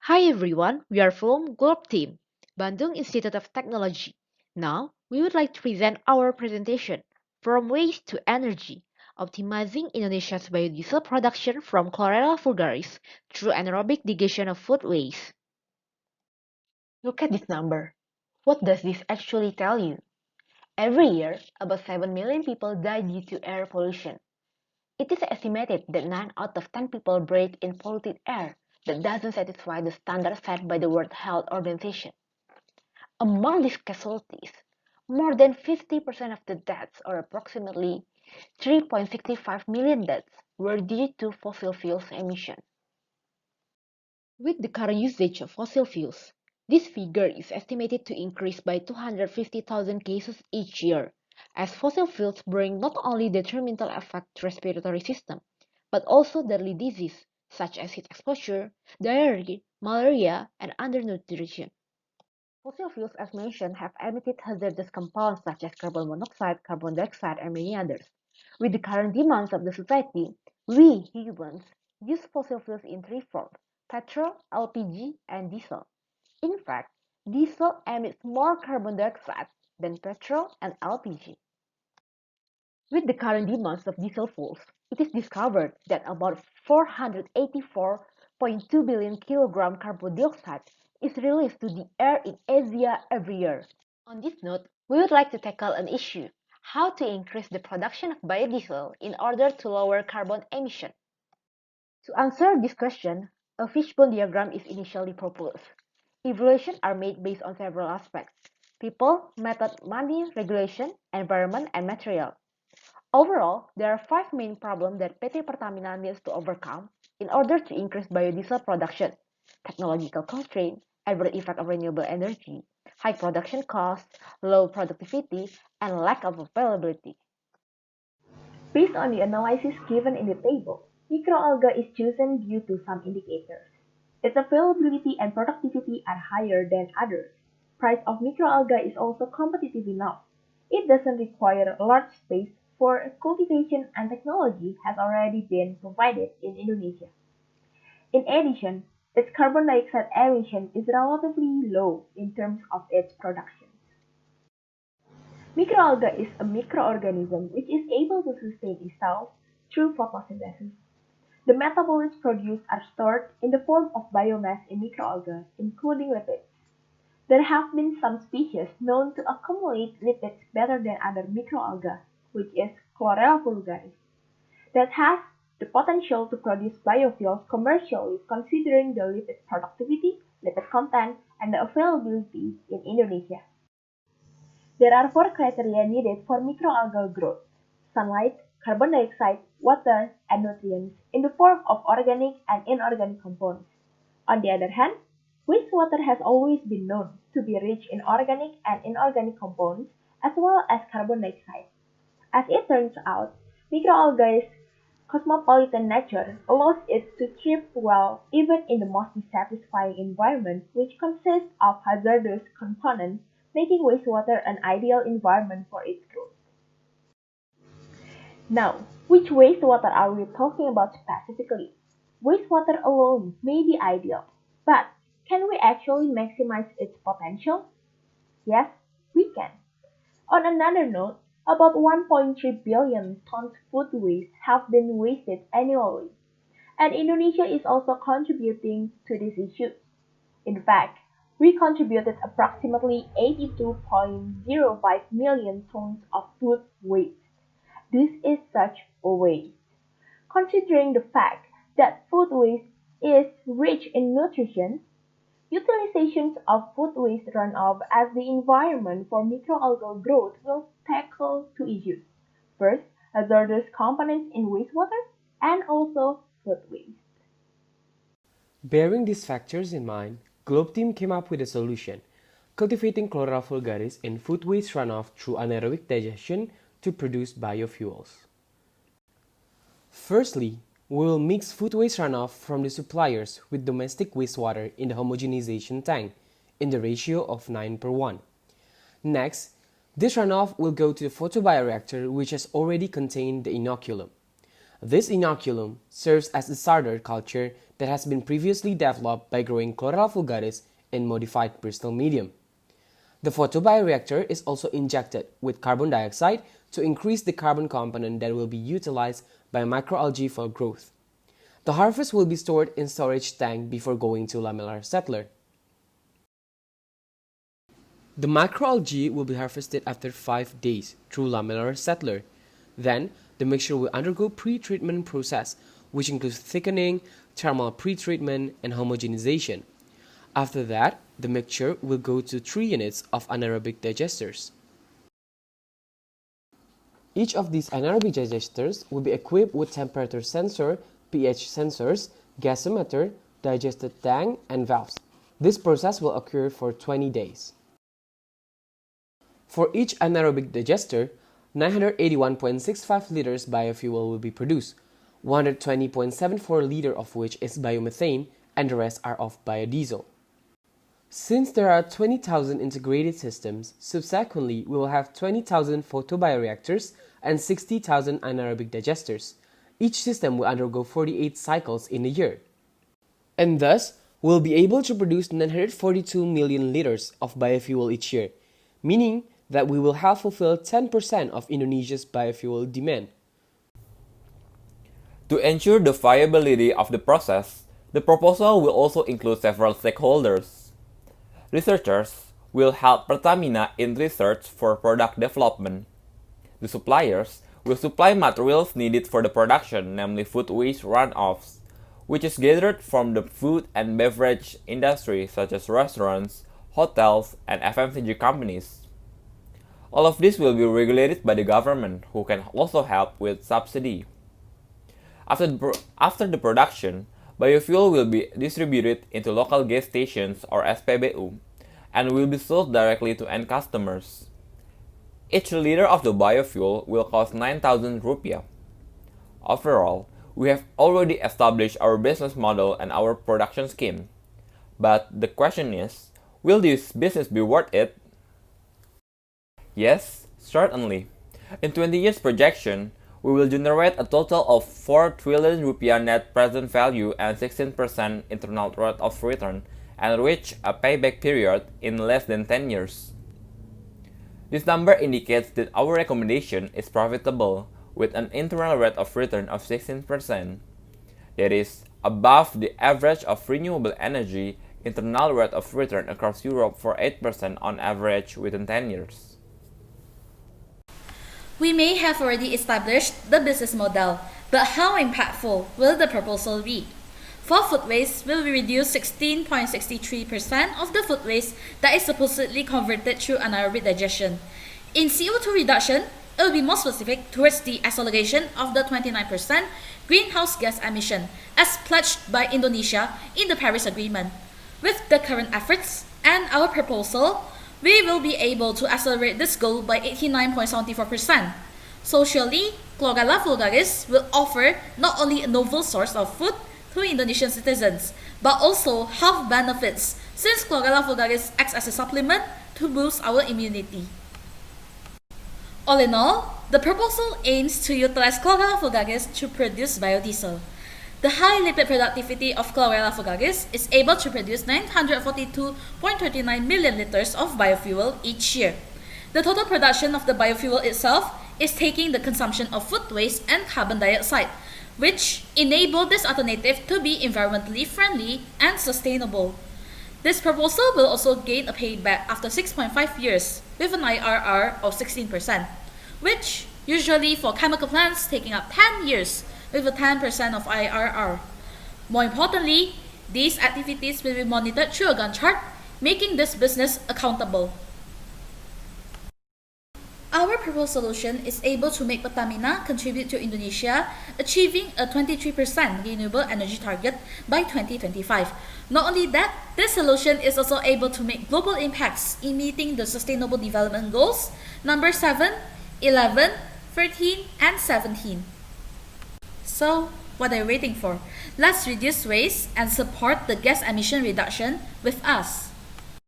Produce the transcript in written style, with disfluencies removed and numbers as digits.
Hi everyone, we are from Globe Team, Bandung Institute of Technology. Now, we would like to present our presentation, From Waste to Energy, Optimizing Indonesia's Biodiesel Production from Chlorella vulgaris through Anaerobic Digestion of Food Waste. Look at this number. What does this actually tell you? Every year, about 7 million people die due to air pollution. It is estimated that 9 out of 10 people breathe in polluted air that doesn't satisfy the standard set by the World Health Organization. Among these casualties, more than 50% of the deaths, or approximately 3.65 million deaths, were due to fossil fuels emission. With the current usage of fossil fuels, this figure is estimated to increase by 250,000 cases each year, as fossil fuels bring not only detrimental effect to respiratory system, but also deadly disease such as heat exposure, diarrhea, malaria, and undernutrition. Fossil fuels, as mentioned, have emitted hazardous compounds such as carbon monoxide, carbon dioxide, and many others. With the current demands of the society, we humans use fossil fuels in three forms: petrol, LPG, and diesel. In fact, diesel emits more carbon dioxide than petrol and LPG. With the current demands of diesel fuels, it is discovered that about 484.2 billion kilogram carbon dioxide is released to the air in Asia every year. On this note, we would like to tackle an issue: how to increase the production of biodiesel in order to lower carbon emission. To answer this question, a fishbone diagram is initially proposed. Evaluations are made based on several aspects: people, method, money, regulation, environment, and material. Overall, there are five main problems that PT Pertamina needs to overcome in order to increase biodiesel production: technological constraint, adverse effect of renewable energy, high production costs, low productivity, and lack of availability. Based on the analysis given in the table, microalgae is chosen due to some indicators. Its availability and productivity are higher than others. Price of microalgae is also competitive enough. It doesn't require a large space for cultivation and technology has already been provided in Indonesia. In addition, its carbon dioxide emission is relatively low in terms of its production. Microalga is a microorganism which is able to sustain itself through photosynthesis. The metabolites produced are stored in the form of biomass in microalgae, including lipids. There have been some species known to accumulate lipids better than other microalgae, which is Chlorella vulgaris, that has the potential to produce biofuels commercially considering the lipid productivity, lipid content, and the availability in Indonesia. There are four criteria needed for microalgal growth: sunlight, carbon dioxide, water, and nutrients in the form of organic and inorganic compounds. On the other hand, wastewater has always been known to be rich in organic and inorganic compounds as well as carbon dioxide. As it turns out, microalgae's cosmopolitan nature allows it to thrive well even in the most dissatisfying environment, which consists of hazardous components, making wastewater an ideal environment for its growth. Now, which wastewater are we talking about specifically? Wastewater alone may be ideal, but can we actually maximize its potential? Yes, we can. On another note, about 1.3 billion tons food waste have been wasted annually, and Indonesia is also contributing to this issue. In fact, we contributed approximately 82.05 million tons of food waste. This is such a waste. Considering the fact that food waste is rich in nutrition, utilizations of food waste runoff as the environment for microalgal growth will tackle two issues. First, hazardous components in wastewater, and also food waste. Bearing these factors in mind, Globe Team came up with a solution: cultivating Chlorella vulgaris in food waste runoff through anaerobic digestion to produce biofuels. Firstly, we will mix food waste runoff from the suppliers with domestic wastewater in the homogenization tank in the ratio of 9:1. Next, this runoff will go to the photobioreactor which has already contained the inoculum. This inoculum serves as a starter culture that has been previously developed by growing Chlorella vulgaris in modified Bristol medium. The photobioreactor is also injected with carbon dioxide to increase the carbon component that will be utilized by microalgae for growth. The harvest will be stored in storage tank before going to lamellar settler. The microalgae will be harvested after 5 days through lamellar settler. Then, the mixture will undergo pre-treatment process, which includes thickening, thermal pre-treatment, and homogenization. After that, the mixture will go to 3 units of anaerobic digesters. Each of these anaerobic digesters will be equipped with temperature sensor, pH sensors, gasometer, digested tank, and valves. This process will occur for 20 days. For each anaerobic digester, 981.65 liters biofuel will be produced, 120.74 liters of which is biomethane and the rest are of biodiesel. Since there are 20,000 integrated systems, subsequently we will have 20,000 photobioreactors and 60,000 anaerobic digesters. Each system will undergo 48 cycles in a year. And thus, we'll be able to produce 942 million liters of biofuel each year, meaning that we will have fulfilled 10% of Indonesia's biofuel demand. To ensure the viability of the process, the proposal will also include several stakeholders. Researchers will help Pertamina in research for product development. The suppliers will supply materials needed for the production, namely food waste runoffs, which is gathered from the food and beverage industry such as restaurants, hotels, and FMCG companies. All of this will be regulated by the government, who can also help with subsidy. After the production, biofuel will be distributed into local gas stations or SPBU and will be sold directly to end customers. Each liter of the biofuel will cost 9,000 rupiah. Overall, we have already established our business model and our production scheme. But the question is, will this business be worth it? Yes, certainly. In 20 years projection, we will generate a total of 4 trillion rupiah net present value and 16% internal rate of return and reach a payback period in less than 10 years. This number indicates that our recommendation is profitable with an internal rate of return of 16%. That is above the average of renewable energy internal rate of return across Europe for 8% on average within 10 years. We may have already established the business model, but how impactful will the proposal be? For food waste, we will reduce 16.63% of the food waste that is supposedly converted through anaerobic digestion. In CO2 reduction, it will be more specific towards the acceleration of the 29% greenhouse gas emission as pledged by Indonesia in the Paris Agreement. With the current efforts and our proposal, we will be able to accelerate this goal by 89.74%. Socially, Chlorella vulgaris will offer not only a novel source of food to Indonesian citizens, but also health benefits since Chlorella vulgaris acts as a supplement to boost our immunity. All in all, the proposal aims to utilize Chlorella vulgaris to produce biodiesel. The high lipid productivity of Chlorella vulgaris is able to produce 942.39 million liters of biofuel each year. The total production of the biofuel itself is taking the consumption of food waste and carbon dioxide, which enable this alternative to be environmentally friendly and sustainable. This proposal will also gain a payback after 6.5 years with an IRR of 16%, which usually for chemical plants taking up 10 years with a 10% of IRR. More importantly, these activities will be monitored through a Gantt chart, making this business accountable. Our proposed solution is able to make Pertamina contribute to Indonesia achieving a 23% renewable energy target by 2025. Not only that, this solution is also able to make global impacts in meeting the Sustainable Development Goals number 7, 11, 13, and 17. So, what are you waiting for? Let's reduce waste and support the gas emission reduction with us.